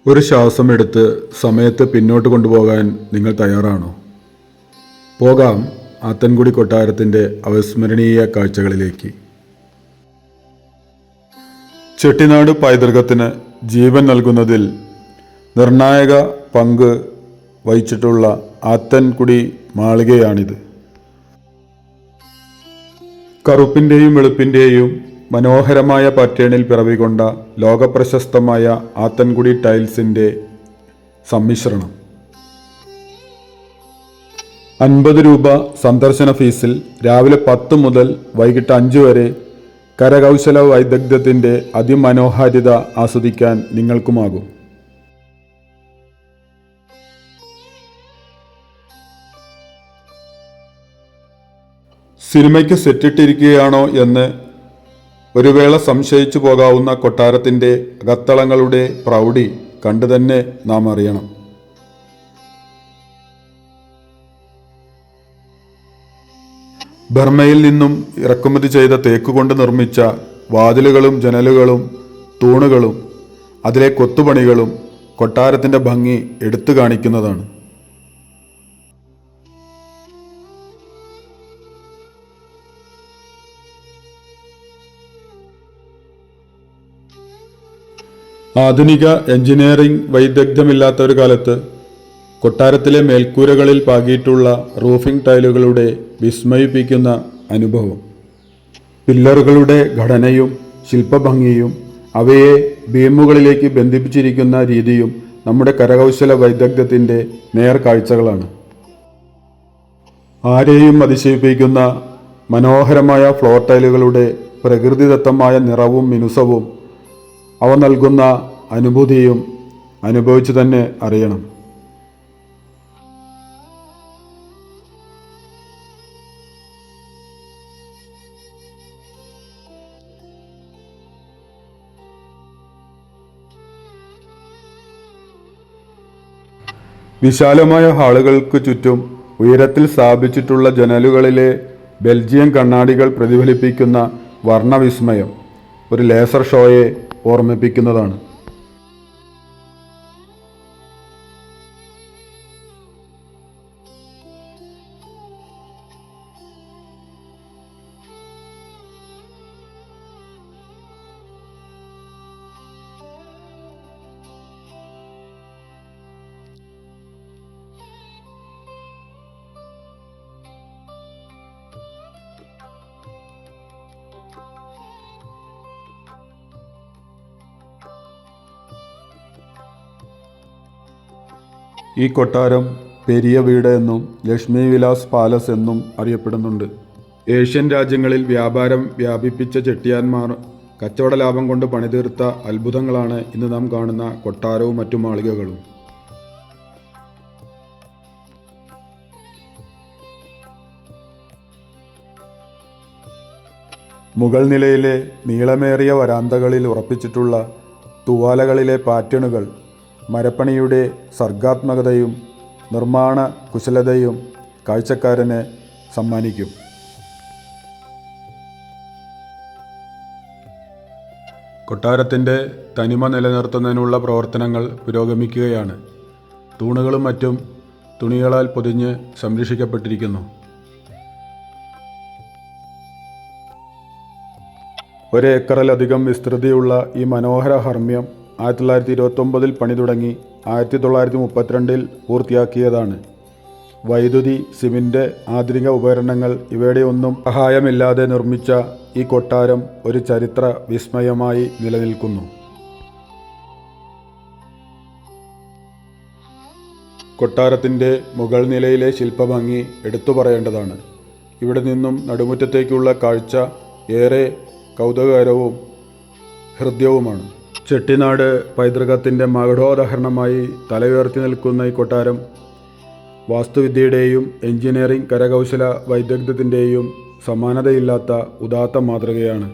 ഒരു ശ്വാസമെടുത്ത് സമയത്ത് പിന്നോട്ട് കൊണ്ടുപോകാൻ നിങ്ങൾ തയ്യാറാണോ? പോകാം ആത്തൻകുടി കൊട്ടാരത്തിൻ്റെ അവിസ്മരണീയ കാഴ്ചകളിലേക്ക്. ചെട്ടിനാട് പൈതൃകത്തിന് ജീവൻ നൽകുന്നതിൽ നിർണായക പങ്ക് വഹിച്ചിട്ടുള്ള ആത്തൻകുടി മാളികയാണിത്. കറുപ്പിൻ്റെയും വെളുപ്പിൻ്റെയും മനോഹരമായ പാറ്റേണിൽ പിറവികൊണ്ട ലോകപ്രശസ്തമായ ആത്തൻകുടി ടൈൽസിൻ്റെ സമ്മിശ്രണം. 50 രൂപ സന്ദർശന ഫീസിൽ രാവിലെ 10 മുതൽ വൈകിട്ട് 5 വരെ കരകൗശല വൈദഗ്ധ്യത്തിൻ്റെ അതിമനോഹാരിത ആസ്വദിക്കാൻ നിങ്ങൾക്കുമാകും. സിനിമയ്ക്ക് സെറ്റിട്ടിരിക്കുകയാണോ എന്ന് ഒരു വേള സംശയിച്ചു പോകാവുന്ന കൊട്ടാരത്തിൻ്റെ അകത്തളങ്ങളുടെ പ്രൗഢി കണ്ടു തന്നെ നാം അറിയണം. ബർമയിൽ നിന്നും ഇറക്കുമതി ചെയ്ത തേക്കുകൊണ്ട് നിർമ്മിച്ച വാതിലുകളും ജനലുകളും തൂണുകളും അതിലെ കൊത്തുപണികളും കൊട്ടാരത്തിൻ്റെ ഭംഗി എടുത്തു കാണിക്കുന്നതാണ്. ആധുനിക എഞ്ചിനീയറിംഗ് വൈദഗ്ധ്യമില്ലാത്ത ഒരു കാലത്ത് കൊട്ടാരത്തിലെ മേൽക്കൂരകളിൽ പാകിയിട്ടുള്ള റൂഫിംഗ് ടൈലുകളുടെ വിസ്മയിപ്പിക്കുന്ന അനുഭവം, പില്ലറുകളുടെ ഘടനയും ശില്പഭംഗിയും അവയെ ബീമുകളിലേക്ക് ബന്ധിപ്പിച്ചിരിക്കുന്ന രീതിയും നമ്മുടെ കരകൗശല വൈദഗ്ധ്യത്തിൻ്റെ നേർക്കാഴ്ചകളാണ്. ആരെയും അതിശയിപ്പിക്കുന്ന മനോഹരമായ ഫ്ലോർ ടൈലുകളുടെ പ്രകൃതിദത്തമായ നിറവും മിനുസവും അവ നൽകുന്ന അനുഭൂതിയും അനുഭവിച്ചു തന്നെ അറിയണം. വിശാലമായ ഹാളുകൾക്ക് ചുറ്റും ഉയരത്തിൽ സ്ഥാപിച്ചിട്ടുള്ള ജനലുകളിലെ ബെൽജിയം കണ്ണാടികൾ പ്രതിഫലിപ്പിക്കുന്ന വർണ്ണവിസ്മയം ഒരു ലേസർ ഷോയെ ഓർമ്മിപ്പിക്കുന്നതാണ്. ഈ കൊട്ടാരം പെരിയ വീട് എന്നും ലക്ഷ്മി വിലാസ് പാലസ് എന്നും അറിയപ്പെടുന്നുണ്ട്. ഏഷ്യൻ രാജ്യങ്ങളിൽ വ്യാപാരം വ്യാപിപ്പിച്ച ചെട്ടിയാന്മാർ കച്ചവട ലാഭം കൊണ്ട് പണിതീർത്ത അത്ഭുതങ്ങളാണ് ഇന്ന് നാം കാണുന്ന കൊട്ടാരവും മറ്റു മാളികകളും. മുകൾ നിലയിലെ നീളമേറിയ വരാന്തകളിൽ ഉറപ്പിച്ചിട്ടുള്ള തൂവാലകളിലെ പാറ്റേണുകൾ മരപ്പണിയുടെ സർഗാത്മകതയും നിർമ്മാണ കുശലതയും കാഴ്ചക്കാരനെ സമ്മാനിക്കും. കൊട്ടാരത്തിൻ്റെ തനിമ നിലനിർത്തുന്നതിനുള്ള പ്രവർത്തനങ്ങൾ പുരോഗമിക്കുകയാണ്. തൂണുകളും മറ്റും തുണികളാൽ പൊതിഞ്ഞ് സംരക്ഷിക്കപ്പെട്ടിരിക്കുന്നു. ഒരേക്കറിലധികം വിസ്തൃതിയുള്ള ഈ മനോഹര ഹർമ്മ്യം 1929 പണി തുടങ്ങി 1932 പൂർത്തിയാക്കിയതാണ്. വൈദ്യുതി, സിമന്റ്, ആധുനിക ഉപകരണങ്ങൾ ഇവയുടെ ഒന്നും സഹായമില്ലാതെ നിർമ്മിച്ച ഈ കൊട്ടാരം ഒരു ചരിത്ര വിസ്മയമായി നിലനിൽക്കുന്നു. കൊട്ടാരത്തിൻ്റെ മുകൾ നിലയിലെ ശില്പഭംഗി എടുത്തു പറയേണ്ടതാണ്. ഇവിടെ നിന്നും നടുമുറ്റത്തേക്കുള്ള കാഴ്ച ഏറെ കൗതുകകരവും ഹൃദ്യവുമാണ്. ചെട്ടിനാട് പൈതൃകത്തിൻ്റെ മകുടോദാഹരണമായി തലയുയർത്തി നിൽക്കുന്ന ഈ കൊട്ടാരം വാസ്തുവിദ്യയുടെയും എഞ്ചിനീയറിംഗ് കരകൗശല വൈദഗ്ധ്യത്തിൻ്റെയും സമാനതയില്ലാത്ത ഉദാത്ത മാതൃകയാണ്.